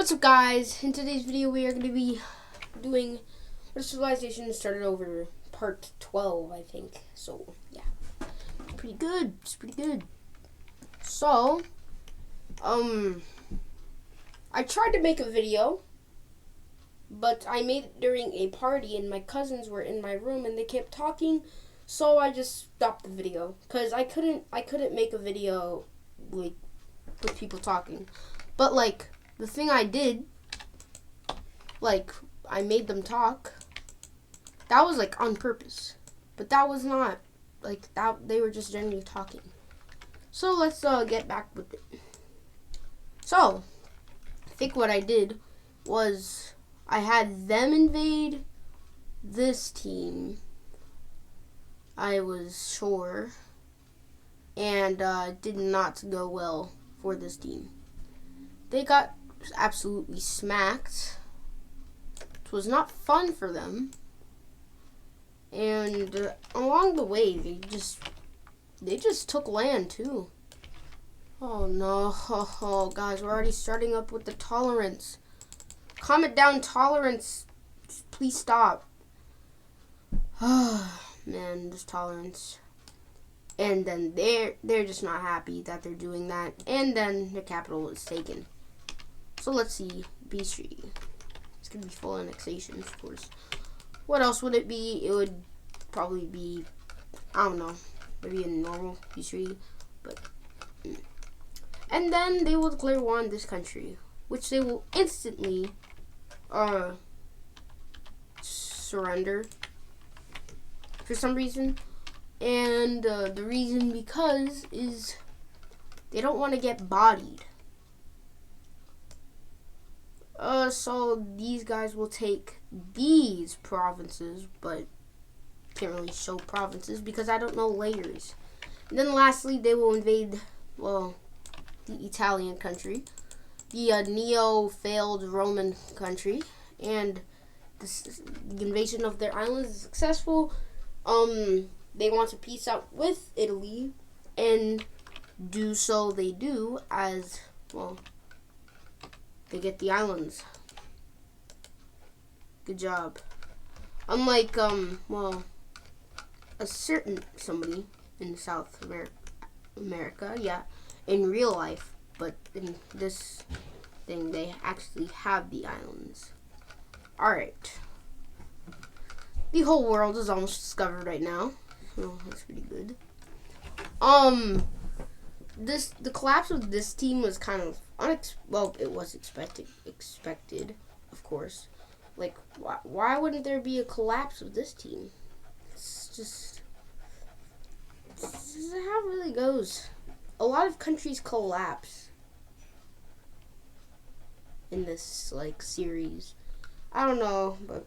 What's up, guys? In today's video we are going to be doing What If Civilization Started Over part 12, I think. So yeah, it's pretty good. So I tried to make a video, but I made it during a party and my cousins were in my room and they kept talking, so I just stopped the video because I couldn't make a video like with people talking. But like the thing I did, like, I made them talk. That was, like, on purpose. But that was not, like, that. They were just generally talking. So, let's get back with it. So, I think what I did was I had them invade this team. I was sure. And it did not go well for this team. They got absolutely smacked. It was not fun for them, and along the way they just took land too. Oh no, oh, guys, we're already starting up with the tolerance. Comment down tolerance, please stop. Man, this tolerance. And then they're just not happy that they're doing that, and then the capital is taken. So let's see, B3. It's gonna be full annexation, of course. What else would it be? It would probably be, I don't know, maybe a normal B3, but. And then they will declare war on this country, which they will instantly surrender for some reason. And the reason because is they don't want to get bodied. So these guys will take these provinces, but can't really show provinces because I don't know layers. And then lastly, they will invade, well, the Italian country, the neo-failed Roman country, and the invasion of their islands is successful. They want to peace out with Italy, and do so they do as, well, they get the islands. Good job. Unlike, well, a certain somebody in South America, yeah, in real life, but in this thing, they actually have the islands. Alright. The whole world is almost discovered right now. Oh, that's pretty good. The collapse of this team was kind of well, it was expected, of course. Like, why wouldn't there be a collapse of this team? This is how it really goes. A lot of countries collapse in this, like, series. I don't know, but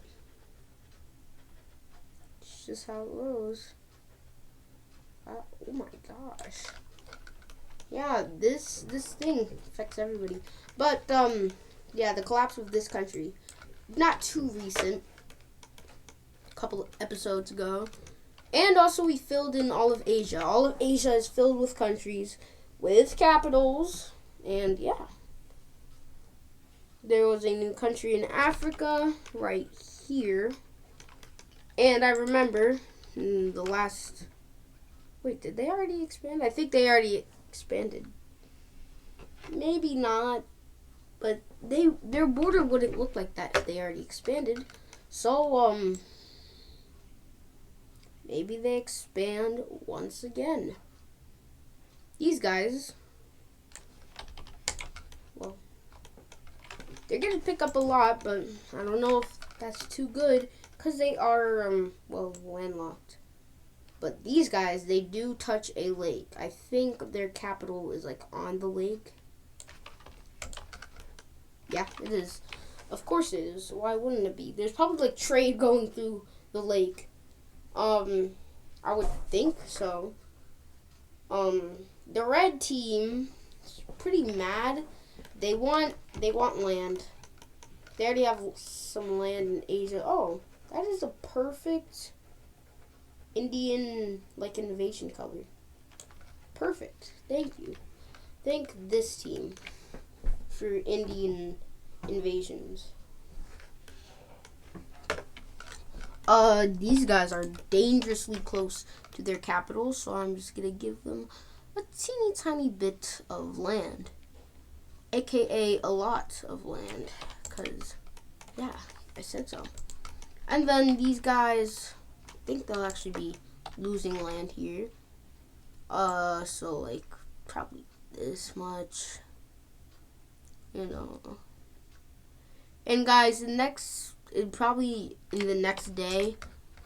it's just how it goes. Oh my gosh. Yeah, this thing affects everybody. But, yeah, the collapse of this country, not too recent, a couple of episodes ago. And also we filled in all of Asia. All of Asia is filled with countries, with capitals, and yeah. There was a new country in Africa, right here. And I remember in the last, wait, did they already expand? I think they already expanded. Maybe not, but their border wouldn't look like that if they already expanded. So maybe they expand once again. These guys, well, they're gonna pick up a lot, but I don't know if that's too good because they are well, landlocked. But these guys, they do touch a lake. I think their capital is, like, on the lake. Yeah, it is. Of course it is. Why wouldn't it be? There's probably, like, trade going through the lake. I would think so. The red team is pretty mad. They want land. They already have some land in Asia. Oh, that is a perfect Indian, like, invasion color. Perfect. Thank you. Thank this team for Indian invasions. These guys are dangerously close to their capital, so I'm just gonna give them a teeny tiny bit of land, aka a lot of land, because yeah, I said so. And then these guys, I think they'll actually be losing land here. So like probably this much, you know. And guys, probably in the next day,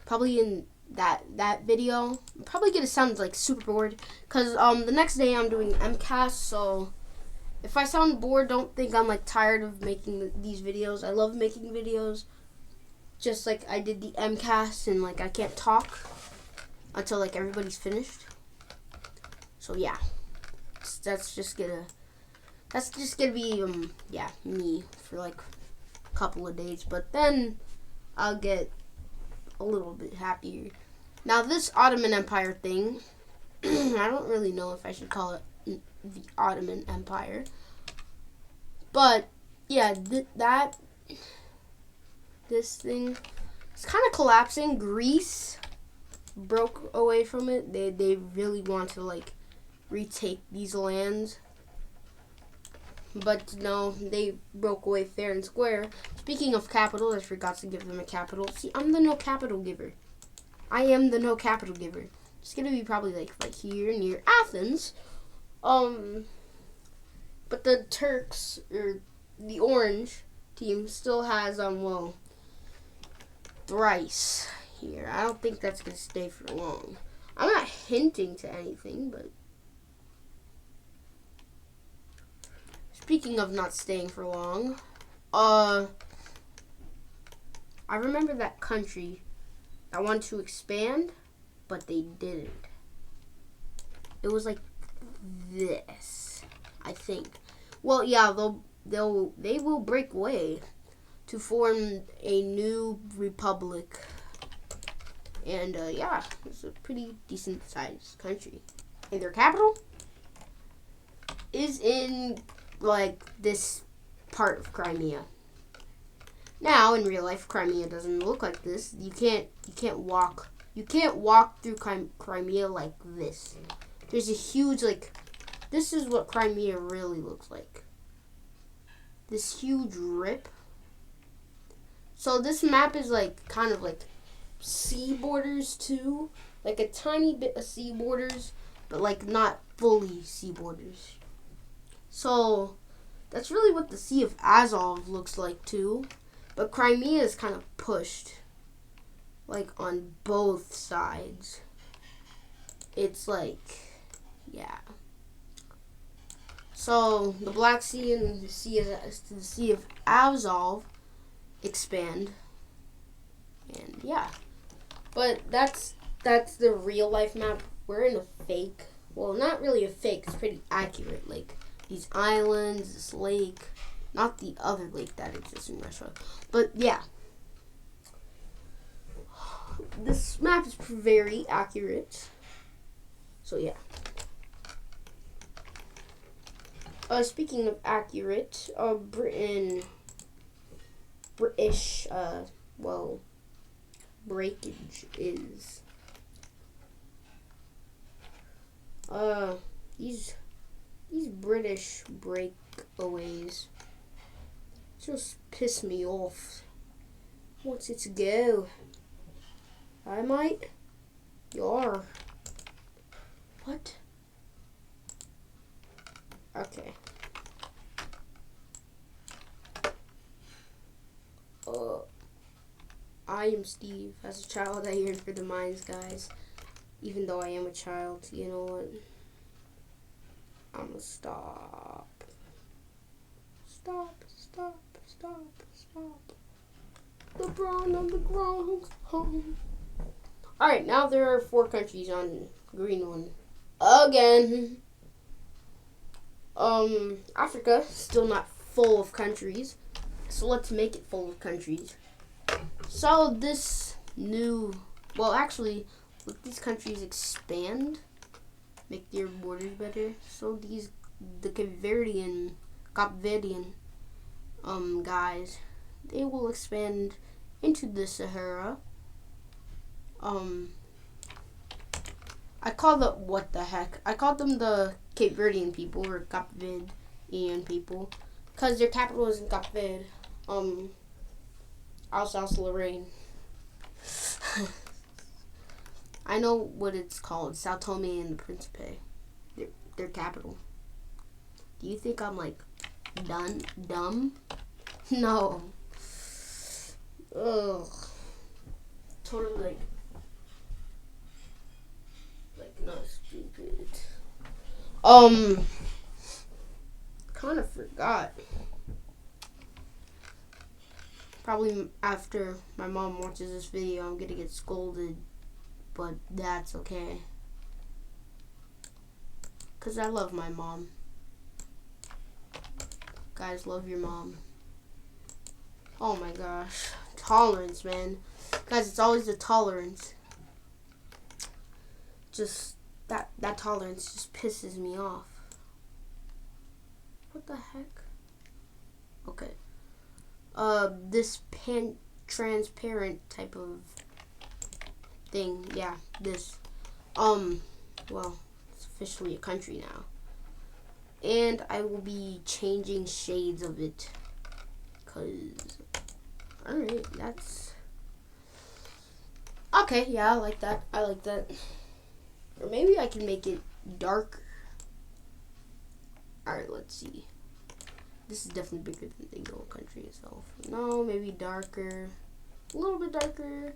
probably in that video, I'm probably gonna sound like super bored, cause the next day I'm doing MCAS, so if I sound bored, don't think I'm like tired of making these videos. I love making videos, just like I did the MCAS, and like I can't talk until like everybody's finished. So yeah, that's just gonna be yeah, me for like a couple of days, but then I'll get a little bit happier. Now this Ottoman Empire thing, I don't really know if I should call it the Ottoman Empire, but yeah, this thing is kind of collapsing. Greece broke away from it. They really want to like retake these lands, but no, they broke away fair and square. Speaking of capitals, I forgot to give them a capital. See, I'm the no capital giver. I am the no capital giver. It's gonna be probably like here near Athens. But the Turks, or the orange team, still has Thrace here. I don't think that's gonna stay for long. I'm not hinting to anything, but speaking of not staying for long, I remember that country that wanted to expand, but they didn't. It was like this, I think. Well, yeah, they will break away to form a new republic, and yeah, it's a pretty decent sized country. And their capital is in like this part of Crimea. Now, in real life, Crimea doesn't look like this. You can't walk through Crimea like this. There's a huge this is what Crimea really looks like. This huge rip. So this map is like kind of like sea borders too, like a tiny bit of sea borders, but like not fully sea borders. So that's really what the Sea of Azov looks like too. But Crimea is kind of pushed, like, on both sides. It's like, yeah. So the Black Sea and the Sea of Azov expand, and yeah. But that's the real life map. We're in a fake. Well, not really a fake. It's pretty accurate. Like these islands, this lake. Not the other lake that exists in Russia. But yeah. This map is very accurate. So yeah. Speaking of accurate, British, breakage is, these British breakaways just piss me off. What's it to go? I might. Yar. What? Okay. I am Steve. As a child, I yearned for the mines, guys. Even though I am a child, you know what? I'ma stop. Stop. LeBron on the ground. Alright, now there are 4 countries on Greenland. Again. Africa, still not full of countries. So let's make it full of countries. So this actually, let these countries expand, make their borders better. So the Cape Verdean guys, they will expand into the Sahara. I call them, what the heck? I called them the Cape Verdean people, or Capverdean people, because their capital is in Cape Verde, Alsace-Lorraine. I know what it's called, Sao Tome and Principe, their capital. Do you think I'm like dumb? No. Ugh. Totally like not stupid. Kind of forgot. Probably after my mom watches this video, I'm gonna get scolded, but that's okay. 'Cause I love my mom. Guys, love your mom. Oh my gosh. Tolerance, man. Guys, it's always the tolerance. Just, that tolerance just pisses me off. What the heck? Okay. This transparent type of thing. Yeah, this. Well, it's officially a country now. And I will be changing shades of it. 'Cause, alright, that's... Okay, yeah, I like that. Or maybe I can make it darker. Alright, let's see. This is definitely bigger than the yellow country itself. No, maybe darker. A little bit darker.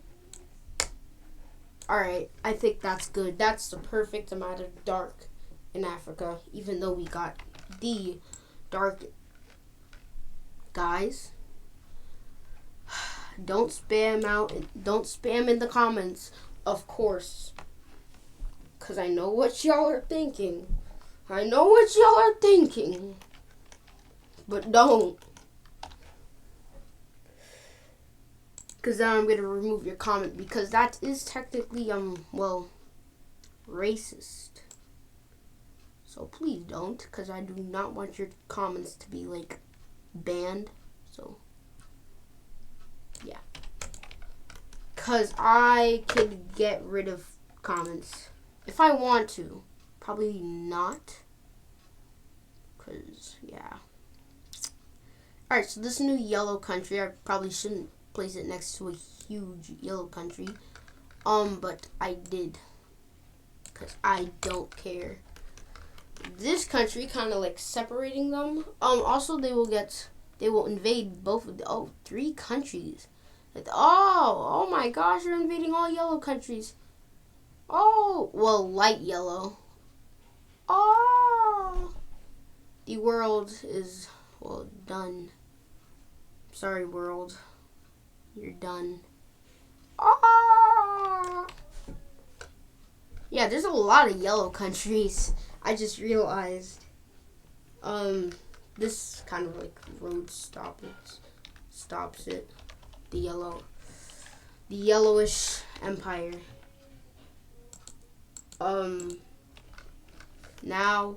Alright, I think that's good. That's the perfect amount of dark in Africa, even though we got the dark. Guys, don't spam in the comments, of course, because I know what y'all are thinking. But don't, because then I'm gonna remove your comment, because that is technically well, racist. So please don't, because I do not want your comments to be like banned. So yeah, because I could get rid of comments if I want to. Probably not, because yeah. Alright, so this new yellow country, I probably shouldn't place it next to a huge yellow country, but I did, because I don't care. This country kind of like separating them. Also they will invade both of the 3 countries. Like, oh my gosh, you're invading all yellow countries. Oh, well, light yellow. Oh, the world is, well, done. Sorry, world, you're done. Oh, yeah, there's a lot of yellow countries. I just realized. This kind of like road stops it. The yellowish empire. Now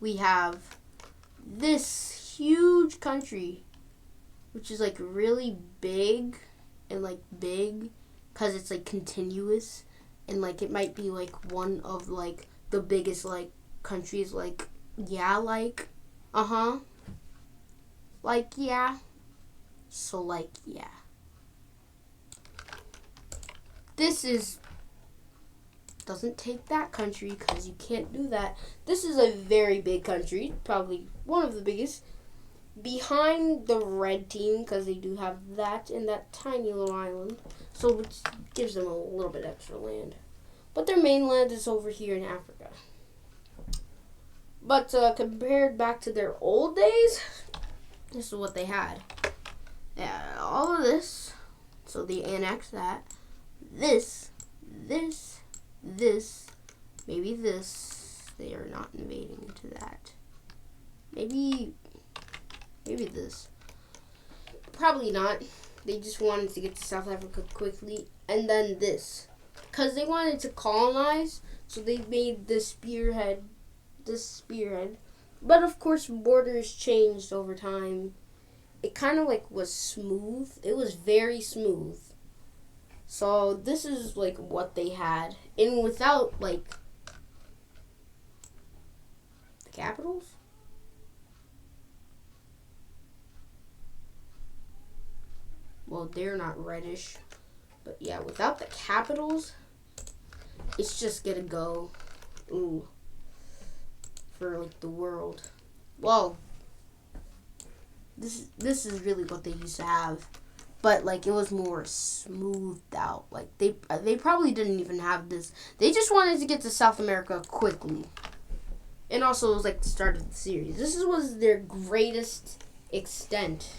we have this huge country, which is like really big, and like big because it's like continuous. And like it might be like one of like the biggest like countries, like yeah, like like yeah. So like yeah. This doesn't take that country because you can't do that. This is a very big country, probably one of the biggest, behind the red team, because they do have that in that tiny little island, so which gives them a little bit extra land. But their mainland is over here in Africa. But compared back to their old days, this is what they had. Yeah, all of this, so they annexed that. This, maybe this. They are not invading into that. Maybe this. Probably not. They just wanted to get to South Africa quickly. And then this. Because they wanted to colonize, so they made this spearhead. But of course, borders changed over time. It kind of like was smooth. It was very smooth. So this is like what they had, and without like the capitals. Well, they're not reddish, but yeah, without the capitals, it's just gonna go, ooh, for like the world. Well, this is really what they used to have, but like it was more smoothed out. Like they probably didn't even have this. They just wanted to get to South America quickly, and also it was like the start of the series. This was their greatest extent.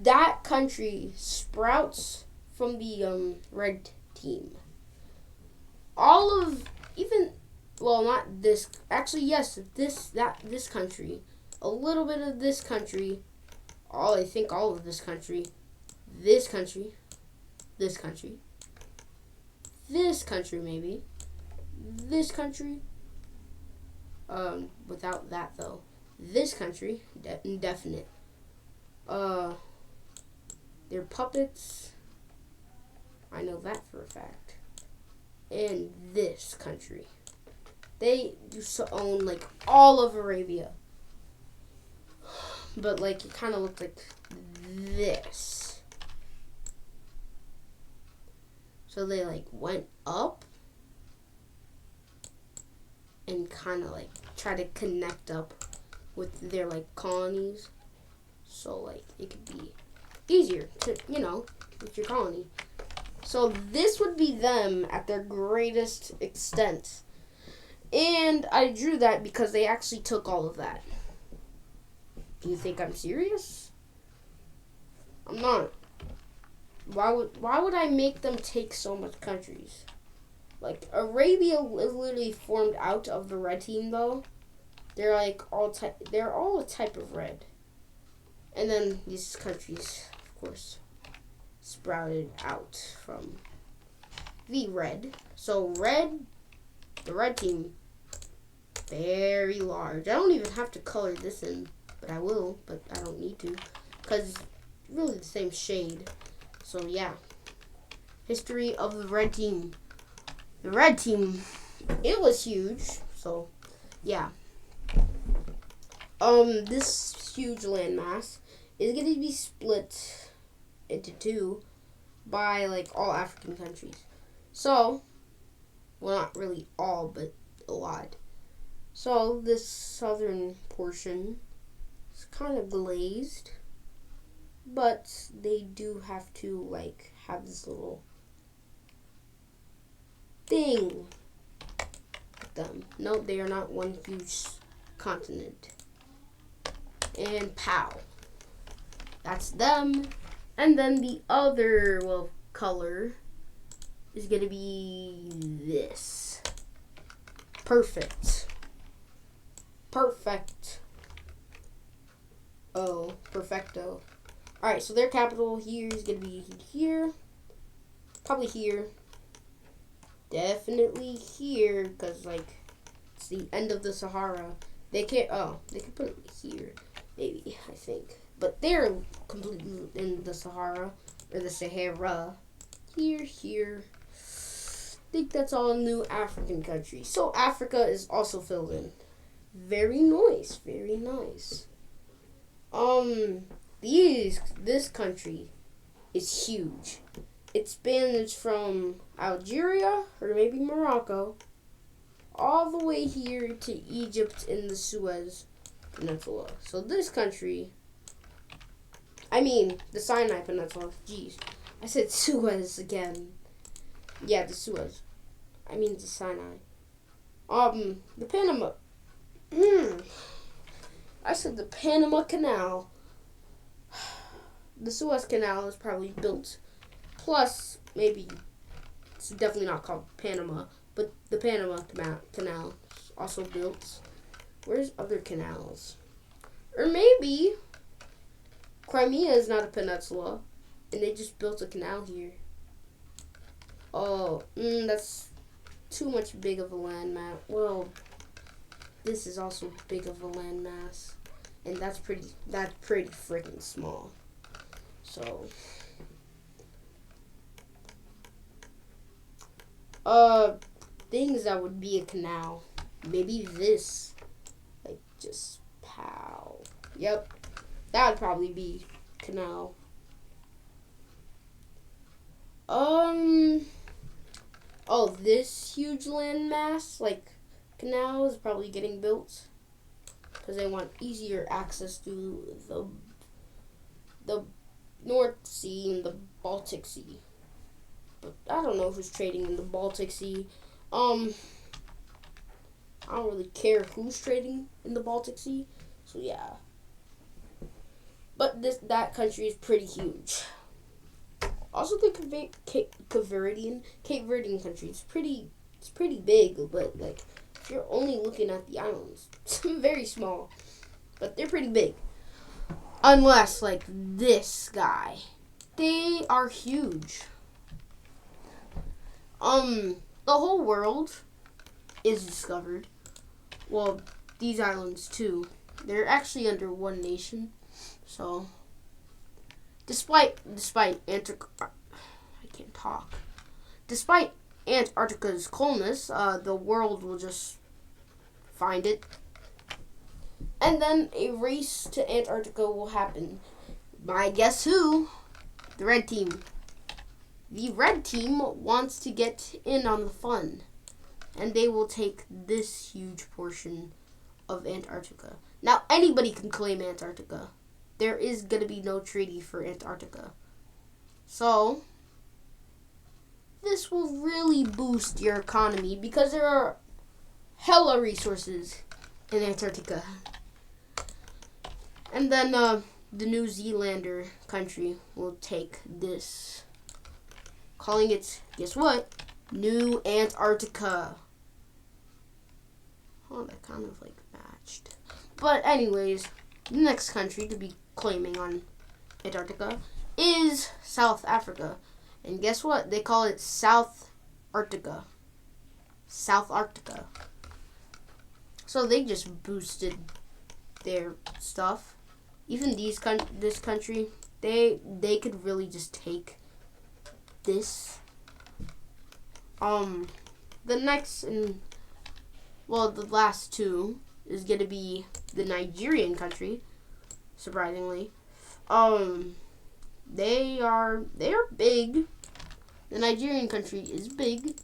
That country sprouts from the red team. All of even well, not this. Actually, yes, this country, a little bit of this country, I think all of this country, this country, this country, this country maybe, this country. Without that though, this country, indefinite. They're puppets. I know that for a fact. And this country. They used to own like all of Arabia. But like it kind of looked like this. So they like went up and kind of like try to connect up with their like colonies. So like it could be easier to, with your colony. So this would be them at their greatest extent. And I drew that because they actually took all of that. Do you think I'm serious? I'm not. Why would I make them take so much countries? Like Arabia is literally formed out of the red team though. They're like they're all a type of red. And then these countries, of course, sprouted out from the red. So the red team, very large. I don't even have to color this in, but I will, but I don't need to, because it's really the same shade. So yeah, history of the red team. The red team, it was huge. So yeah, this huge landmass is going to be split into two by like all African countries. So, well, not really all, but a lot. So this southern portion is kind of glazed, but they do have to like have this little thing with them. No, they are not one huge continent. And pow. That's them. And then the other, color is going to be this. Perfect. Perfect. Oh, perfecto. Alright, so their capital here is going to be here. Probably here. Definitely here, because, like, it's the end of the Sahara. They can put it here, maybe, I think. But they're completely in the Sahara, or the Sahara. Here. I think that's all new African countries. So Africa is also filled in. Very nice, very nice. This country is huge. It spans from Algeria, or maybe Morocco, all the way here to Egypt in the Suez Peninsula. So this country, the Sinai Peninsula. Jeez, I said Suez again. Yeah, the Suez. The Sinai. The Panama. I said the Panama Canal. The Suez Canal is probably built. Plus, maybe it's definitely not called Panama, but the Panama Canal is also built. Where's other canals? Or maybe Crimea is not a peninsula, and they just built a canal here. Oh, that's too much big of a land map. Well, this is also big of a landmass, and that's pretty freaking small. So, things that would be a canal. Maybe this, like just pow. Yep, that would probably be canal. Oh, this huge landmass, like canal, is probably getting built because they want easier access to the North Sea and the Baltic Sea. But I don't know who's trading in the Baltic Sea. I don't really care who's trading in the Baltic Sea. So yeah. But that country is pretty huge. Also, the Cape Verdean country is pretty big, but like if you're only looking at the islands, it's very small, but they're pretty big. Unless like this guy, they are huge. The whole world is discovered. Well, these islands too. They're actually under one nation, so. Despite Antarctica, I can't talk. Despite Antarctica's coldness, the world will just find it, and then a race to Antarctica will happen. By guess who? The red team. The red team wants to get in on the fun, and they will take this huge portion of Antarctica. Now anybody can claim Antarctica. There is going to be no treaty for Antarctica. So, this will really boost your economy because there are hella resources in Antarctica. And then the New Zealander country will take this, calling it, guess what? New Antarctica. Oh, that kind of like matched. But anyways, the next country to be claiming on Antarctica is South Africa. And guess what? They call it South Arctica. South Arctica. So they just boosted their stuff. Even this country, they could really just take this. The next the last two is gonna be the Nigerian country. Surprisingly, they are big. The Nigerian country is big.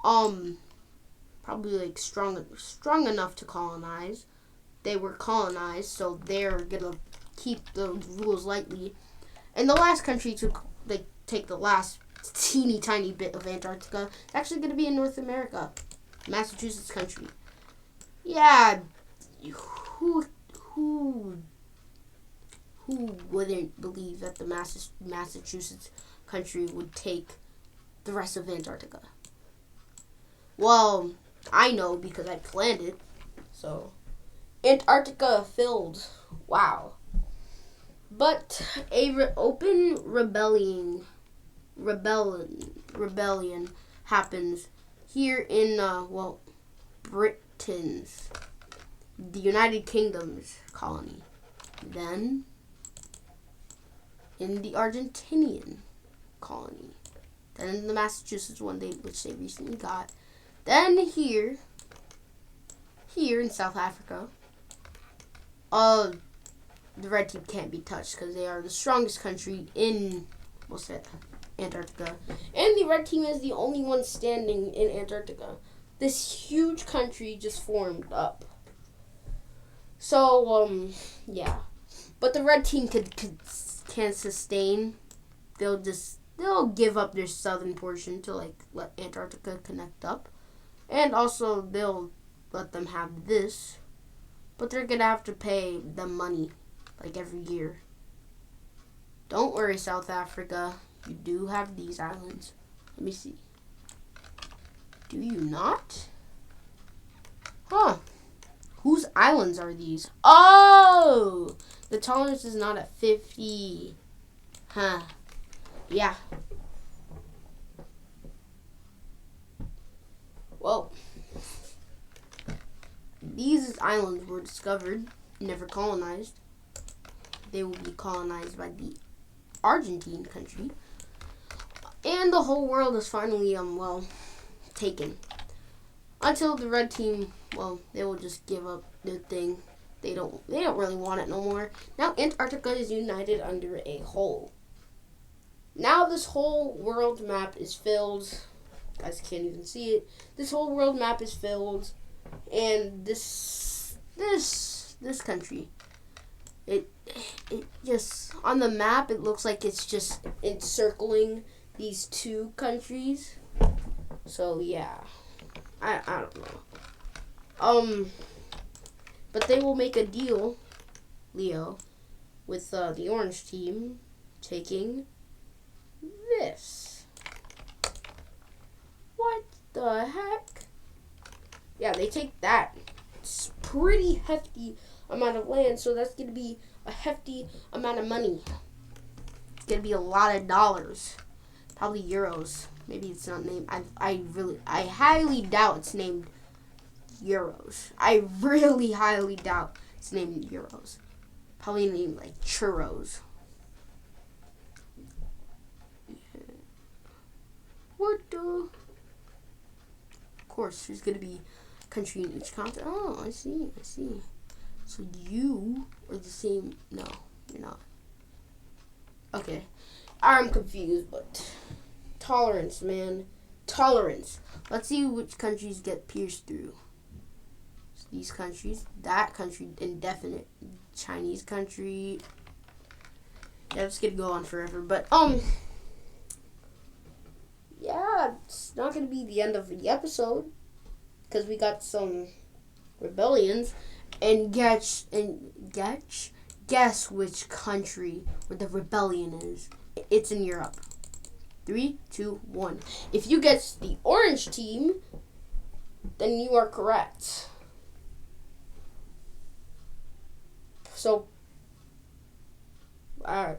Probably like strong enough to colonize. They were colonized, so they're gonna keep the rules lightly. And the last country to take the last teeny tiny bit of Antarctica is actually gonna be in North America, Massachusetts country. Yeah, who wouldn't believe that the Massachusetts country would take the rest of Antarctica? Well, I know because I planned it. So, Antarctica filled. Wow. But a open rebellion happens here in Britain's, the United Kingdom's colony. Then in the Argentinian colony. Then in the Massachusetts one, which they recently got. Then here in South Africa, the red team can't be touched because they are the strongest country in Antarctica. And the red team is the only one standing in Antarctica. This huge country just formed up. So, yeah. But the red team can sustain. They'll give up their southern portion to let Antarctica connect up. And also they'll let them have this. But they're gonna have to pay them money every year. Don't worry, South Africa. You do have these islands. Let me see. Do you not? Huh. Whose islands are these? Oh! The tolerance is not at 50. Huh. Yeah. Well. These islands were discovered, never colonized. They will be colonized by the Argentine country. And the whole world is finally, taken. Until the red team, they will just give up their thing. They don't really want it no more. Now Antarctica is united under a whole. Now this whole world map is filled. You guys can't even see it. This whole world map is filled, and this country, it just on the map it looks like it's just encircling these two countries. So yeah, I don't know. But they will make a deal, Leo, with the orange team taking this. What the heck? Yeah, they take that. It's pretty hefty amount of land, so that's going to be a hefty amount of money. It's going to be a lot of dollars. Probably euros. Maybe it's not named. I highly doubt it's named euros. I really highly doubt it's named euros. Probably named like churros. What the? Of course, there's gonna be a country in each continent. Oh, I see. So you are the same. No, you're not. Okay, I'm confused, but tolerance, man, tolerance. Let's see which countries get pierced through. So these countries, that country, indefinite. Chinese country. Yeah, it's gonna go on forever, but yeah, it's not gonna be the end of the episode because we got some rebellions, and guess which country where the rebellion is. It's in Europe. 3, 2, 1. If you guess the orange team, then you are correct. So,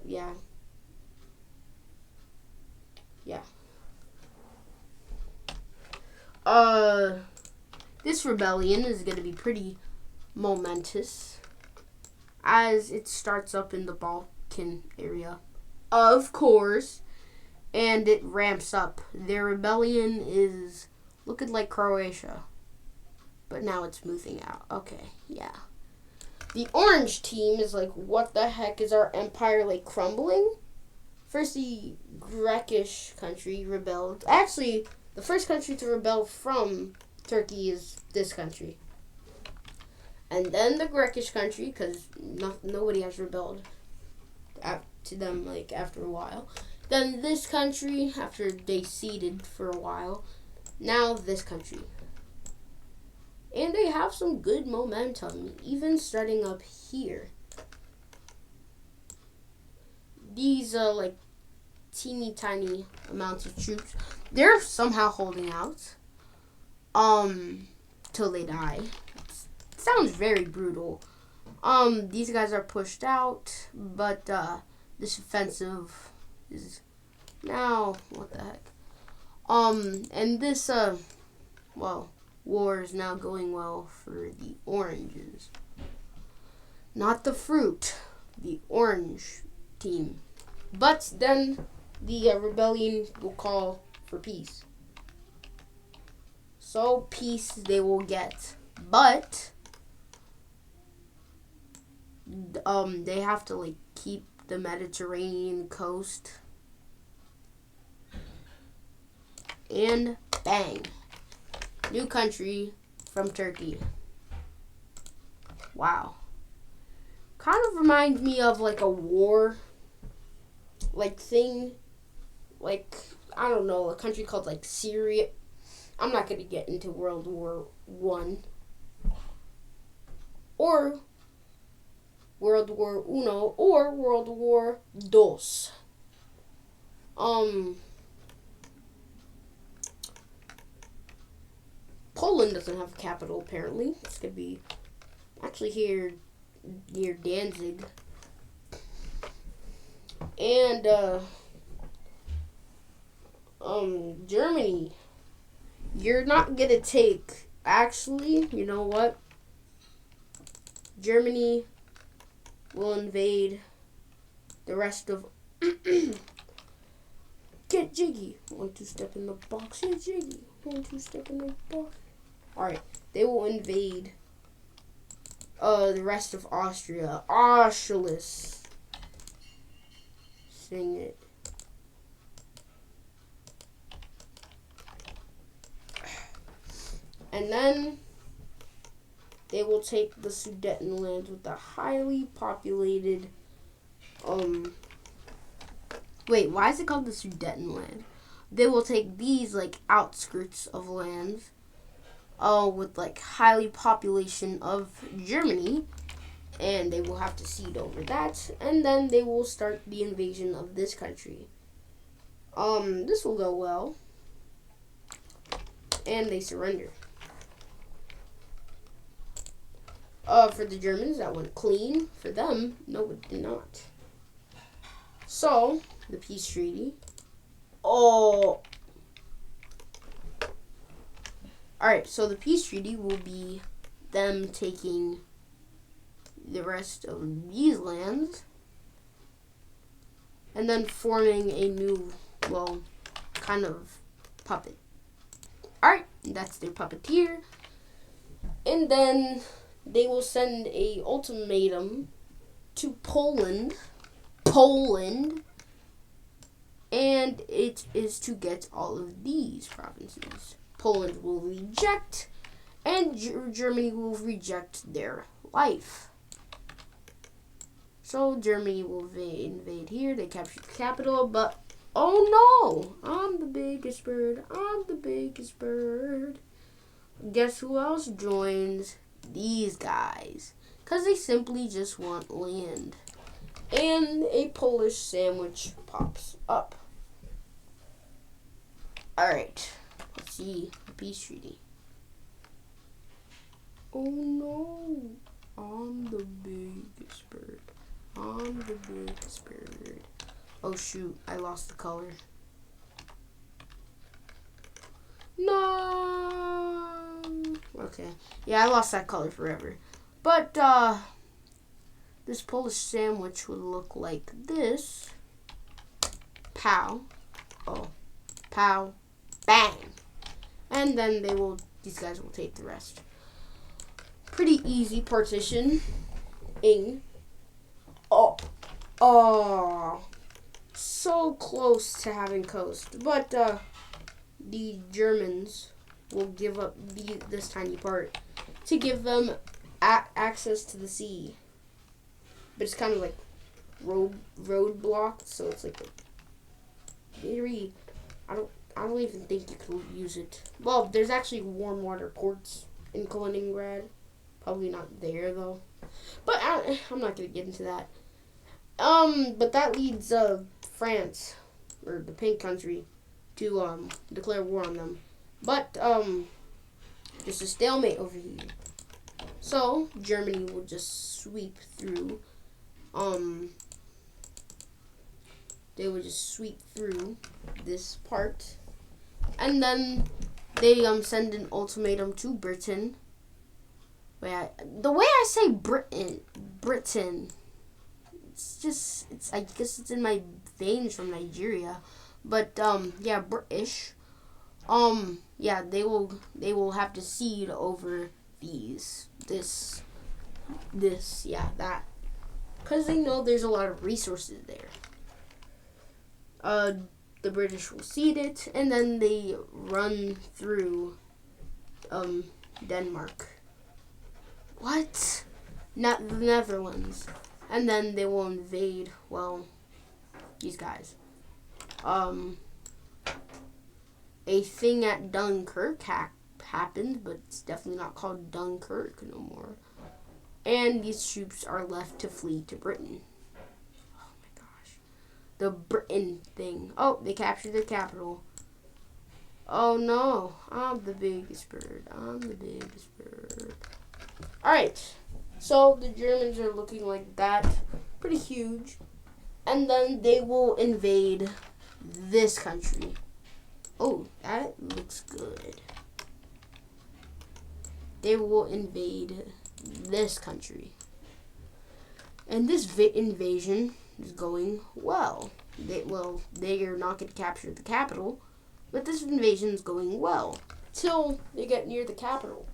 yeah. This rebellion is going to be pretty momentous as it starts up in the Balkan area, of course, and it ramps up. Their rebellion is looking like Croatia, but now it's moving out. Okay, yeah. The orange team is like, what the heck, is our empire like crumbling? First, the Grekish country rebelled. Actually, the first country to rebel from Turkey is this country. And then the Grekish country, because nobody has rebelled to them like after a while. Then this country, after they ceded for a while. Now this country. And they have some good momentum, even starting up here. These like teeny tiny amounts of troops, they're somehow holding out till they die. It sounds very brutal. These guys are pushed out, but this offensive is now, what the heck, and this war is now going well for the oranges, not the fruit, the orange team. But then the rebellion will call for peace. So peace they will get, but they have to like keep the Mediterranean coast. And bang, new country from Turkey. Wow, kind of reminds me of like a war like thing, like, I don't know, a country called like Syria. I'm not going to get into World War I or World War Uno or World War Dos. Poland doesn't have a capital apparently. It's going to be actually here near Danzig. And Germany, you're not gonna take, actually, you know what, Germany will invade the rest of Get jiggy. 1, 2 step in the box. Get jiggy. 1, 2 step in the box. Alright. They will invade the rest of Austria. Austria. Sing it. And then they will take the Sudetenland with the highly populated wait, why is it called the Sudetenland? They will take these like outskirts of lands with like highly population of Germany, and they will have to cede over that, and then they will start the invasion of this country. This will go well, and they surrender. For the Germans, that went clean. For them, no, it did not. So, the peace treaty. Oh. Alright, so the peace treaty will be them taking the rest of these lands and then forming a new, well, kind of puppet. Alright, that's their puppeteer. And then they will send a ultimatum to Poland, and it is to get all of these provinces. Poland will reject, and Germany will reject their life. So Germany will invade here. They capture the capital, but oh no! I'm the biggest bird. I'm the biggest bird. Guess who else joins? These guys. Because they simply just want land. And a Polish sandwich pops up. Alright. Let's see the peace treaty. Oh no. I'm the biggest bird. I'm the biggest bird. Oh shoot. I lost the color. No. Okay. Yeah, I lost that color forever. But, this Polish sandwich would look like this. Pow. Oh. Pow. Bang. And then these guys will take the rest. Pretty easy partition. Oh. Oh. So close to having coast. But, the Germans will give up this tiny part to give them access to the sea. But it's kind of like road blocked, so it's like very. I don't even think you could use it. Well, there's actually warm water ports in Kaliningrad. Probably not there though. But I'm not gonna get into that. But that leads France, or the Pink Country, to declare war on them. But there's a stalemate over here. So Germany will just sweep through. They would just sweep through this part, and then they send an ultimatum to Britain. The way I say Britain, I guess it's in my veins from Nigeria, but yeah, British. Yeah, they will have to cede over this, yeah, that. Because they know there's a lot of resources there. The British will cede it, and then they run through Denmark. What? Not the Netherlands. And then they will invade, well, these guys. A thing at Dunkirk happened, but it's definitely not called Dunkirk no more. And these troops are left to flee to Britain. Oh my gosh. The Britain thing. Oh, they captured their capital. Oh no. I'm the biggest bird. I'm the biggest bird. Alright. So the Germans are looking like that. Pretty huge. And then they will invade this country. Oh, that looks good. They will invade this country. And this invasion is going well. They are not going to capture the capital, but this invasion is going well till they get near the capital,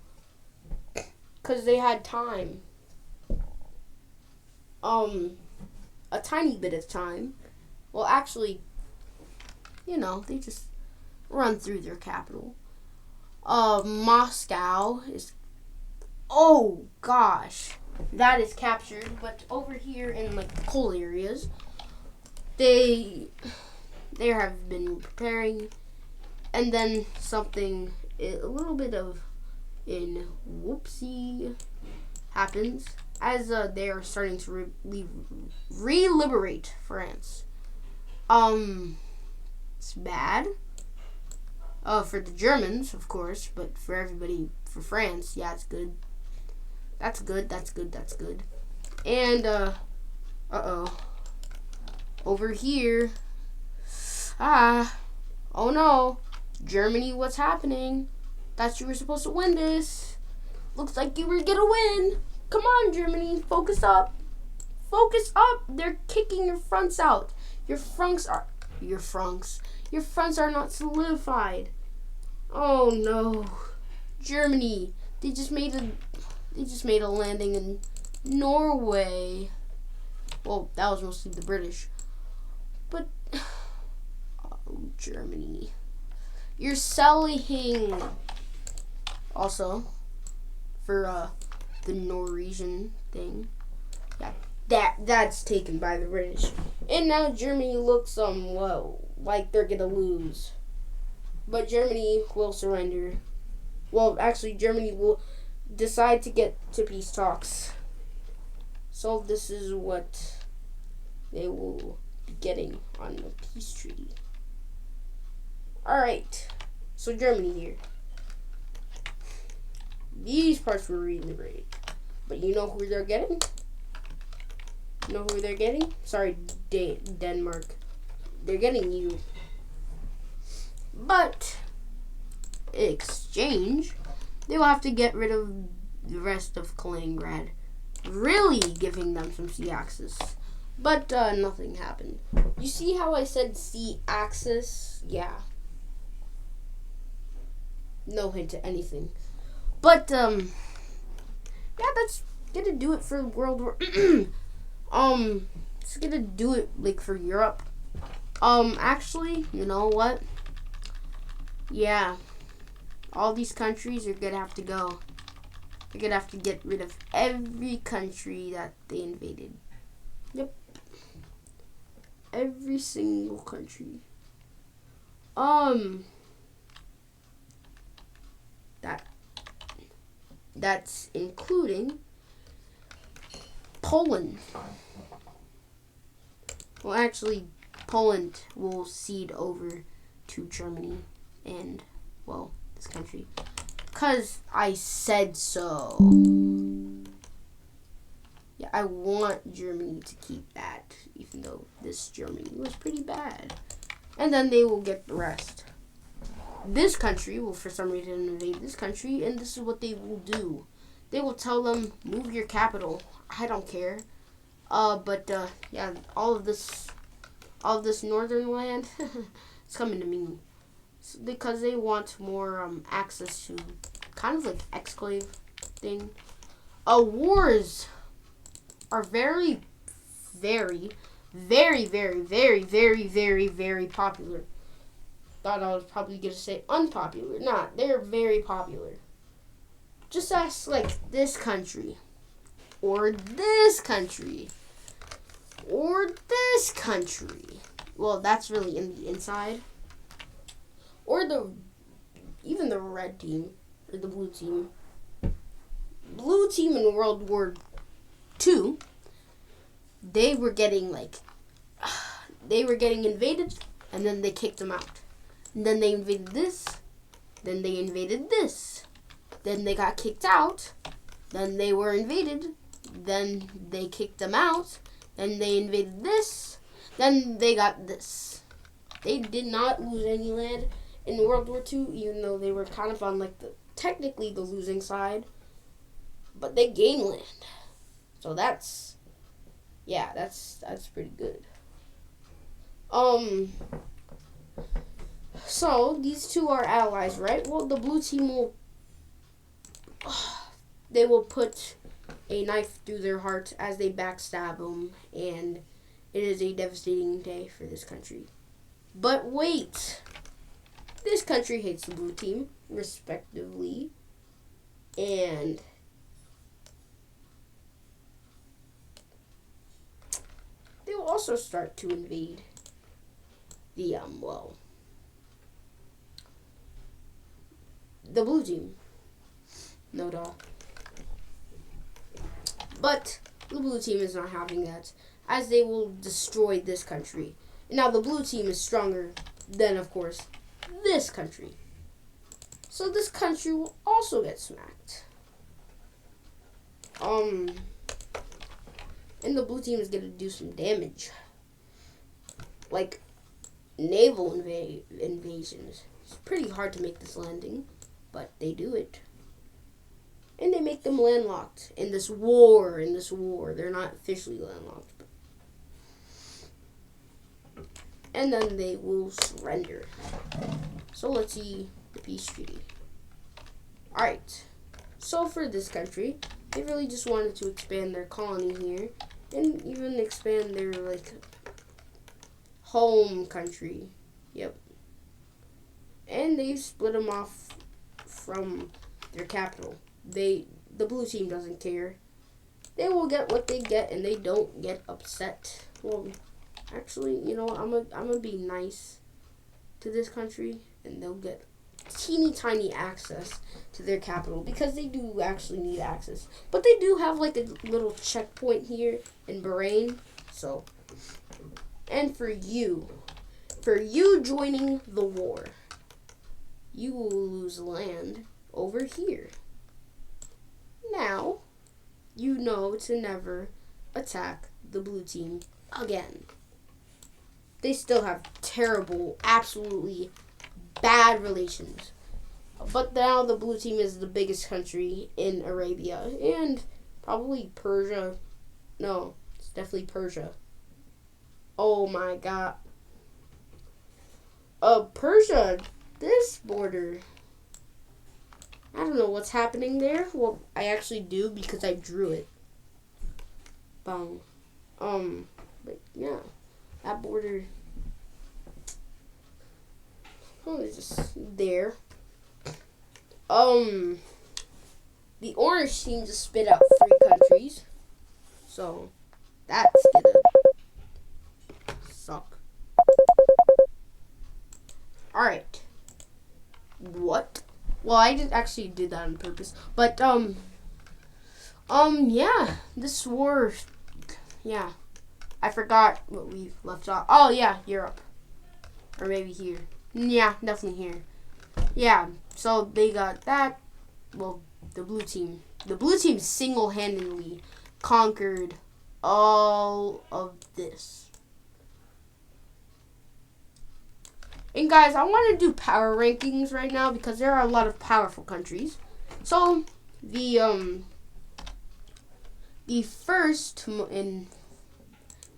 because they had time. A tiny bit of time. Well, actually, they just run through their capital. Moscow is, oh gosh, that is captured. But over here in like the coal areas, they have been preparing, and then something, a little bit of in whoopsie happens as they are starting to re-liberate France. It's bad. For the Germans, of course, but for everybody, for France, yeah, it's good. That's good. And, over here, oh no, Germany, what's happening? Thought you were supposed to win this. Looks like you were gonna win. Come on, Germany, focus up. Focus up. They're kicking your fronts out. Your fronts are not solidified. Oh no, Germany. They just made a landing in Norway. Well, that was mostly the British. But oh, Germany, you're selling. Also, for the Norwegian thing, yeah, that's taken by the British. And now Germany looks like they're gonna lose. But Germany will surrender. Well, actually, Germany will decide to get to peace talks. So this is what they will be getting on the peace treaty. Alright, so Germany here. These parts were re-liberated. But you know who they're getting? Sorry, Denmark. They're getting you. But, in exchange, they will have to get rid of the rest of Kaliningrad. Really giving them some sea access. But, nothing happened. You see how I said sea access? Yeah. No hint to anything. But, yeah, that's gonna do it for World War. It's gonna do it, like, for Europe. Actually, you know what? Yeah. All these countries are gonna have to go. They're gonna have to get rid of every country that they invaded. Yep. Every single country. That's including Poland. Well, actually, Poland will cede over to Germany and, well, this country. 'Cause I said so. Yeah, I want Germany to keep that, even though this Germany was pretty bad. And then they will get the rest. This country will, for some reason, invade this country, and this is what they will do. They will tell them, move your capital. I don't care. Yeah, all of this northern land, it's coming to me. Because they want more access to kind of like exclave thing. Wars are very, very, very, very, very, very, very, very popular. Thought I was probably going to say unpopular. Nah, they're very popular. Just ask, like, this country. Or this country. Or this country. Well, that's really in the inside. Or even the red team. Or the blue team. Blue team in World War II, they were getting, invaded, and then they kicked them out. And then they invaded this. Then they invaded this. Then they got kicked out. Then they were invaded. Then they kicked them out. Then they invaded this. Then they got this. They did not lose any land in World War II, even though they were kind of on technically the losing side. But they gained land. So that's Yeah, that's pretty good. So these two are allies, right? Well, the blue team will they will put a knife through their heart as they backstab them, and it is a devastating day for this country. But wait, this country hates the blue team, respectively, and they will also start to invade the the blue team. No doubt. But the blue team is not having that, as they will destroy this country. Now the blue team is stronger than, of course, this country. So this country will also get smacked. And the blue team is gonna do some damage, like naval invasions. It's pretty hard to make this landing, but they do it. And they make them landlocked in this war. They're not officially landlocked. And then they will surrender. So let's see the peace treaty. Alright. So for this country, they really just wanted to expand their colony here. And even expand their, home country. Yep. And they split them off from their capital. The blue team doesn't care. They will get what they get, and they don't get upset. Well, actually, you know what? I'm gonna be nice to this country, and they'll get teeny tiny access to their capital, because they do actually need access. But they do have a little checkpoint here in Bahrain. So, and for you joining the war, you will lose land over here. Now, you know to never attack the blue team again. They still have terrible, absolutely bad relations. But now the blue team is the biggest country in Arabia, and probably Persia. No, it's definitely Persia. Oh my god. Persia, this border, I don't know what's happening there. Well, I actually do, because I drew it. Bang. But yeah, that border, it's just there. The orange team just spit out 3 countries, so that's gonna suck. Alright. What? Well, I didn't actually do that on purpose. But, yeah. This war, yeah. I forgot what we left off. Oh, yeah, Europe. Or maybe here. Yeah, definitely here. Yeah, so they got that. Well, the blue team. The blue team single-handedly conquered all of this. And guys, I want to do power rankings right now, because there are a lot of powerful countries. So the first and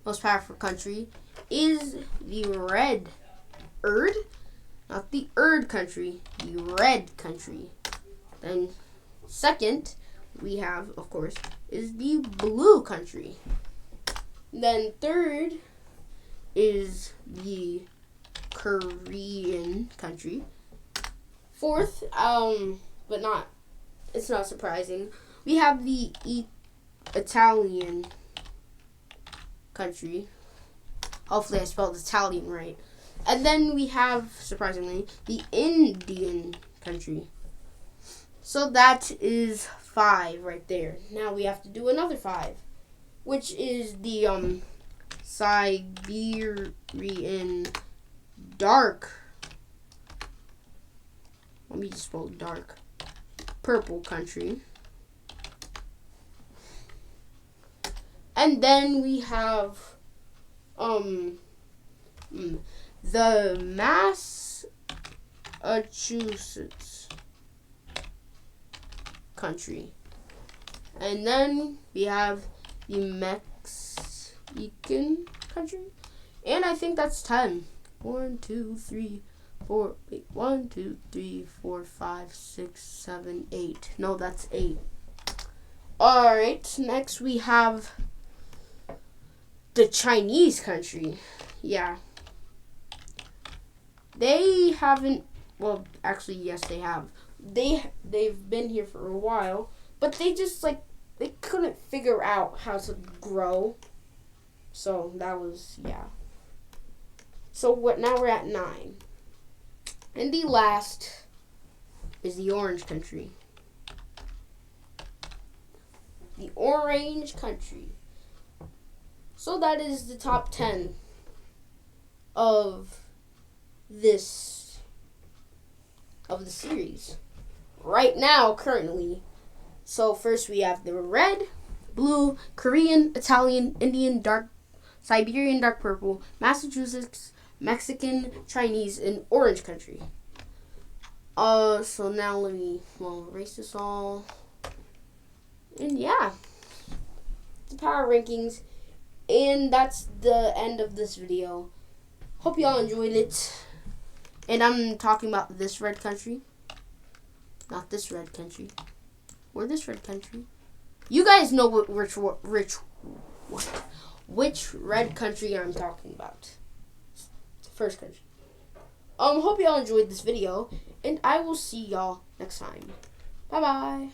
most powerful country is the red Erd, not the Erd country, the red country. Then second we have, of course, is the blue country. Then third is the Korean country. Fourth, but not, it's not surprising, we have the Italian country. Hopefully I spelled Italian right. And then we have, surprisingly, the Indian country. So that is 5 right there. Now we have to do another 5, which is the Siberian dark. Let me just spell dark. Purple country. And then we have the Massachusetts country. And then we have the Rican country. And I think that's 10. 1, 2, 3, 4. Wait, 1, 2, 3, 4, 5, 6, 7, 8. No, that's 8. Alright, next we have the Chinese country. Yeah. They haven't, well, actually, yes, they have. They've been here for a while, but they just, like, they couldn't figure out how to grow. So, that was, yeah. So, now we're at 9. And the last is the Orange country. The Orange country. So, that is the top 10 of the series right now, currently. So first we have the red, blue, Korean, Italian, Indian, dark, Siberian, dark purple, Massachusetts, Mexican, Chinese, and Orange country. So now let me erase this all. And yeah, the power rankings, and that's the end of this video. Hope y'all enjoyed it. And I'm talking about this red country. Not this red country. Or this red country. You guys know which red country I'm talking about. First country. Hope y'all enjoyed this video. And I will see y'all next time. Bye-bye.